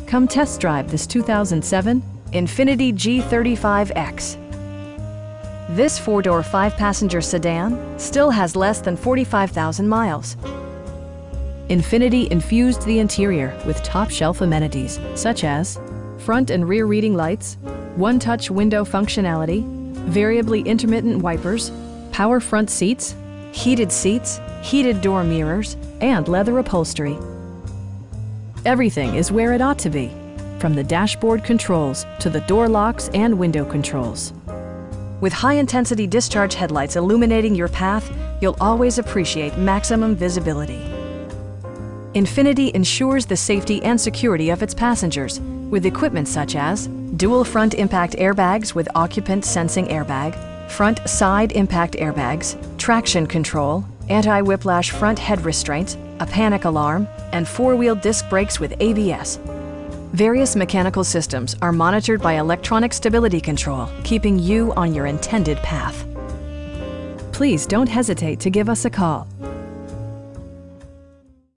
Come test drive this 2007 Infiniti G35X. This four-door, five-passenger sedan still has less than 45,000 miles. Infiniti infused the interior with top-shelf amenities such as front and rear reading lights, one-touch window functionality, variably intermittent wipers, power front seats, heated door mirrors, and leather upholstery. Everything is where it ought to be, from the dashboard controls to the door locks and window controls. With high-intensity discharge headlights illuminating your path, you'll always appreciate maximum visibility. Infiniti ensures the safety and security of its passengers with equipment such as dual front impact airbags with occupant sensing airbag, front side impact airbags, traction control, anti-whiplash front head restraints, a panic alarm, and four-wheel disc brakes with ABS. Various mechanical systems are monitored by electronic stability control, keeping you on your intended path. Please don't hesitate to give us a call.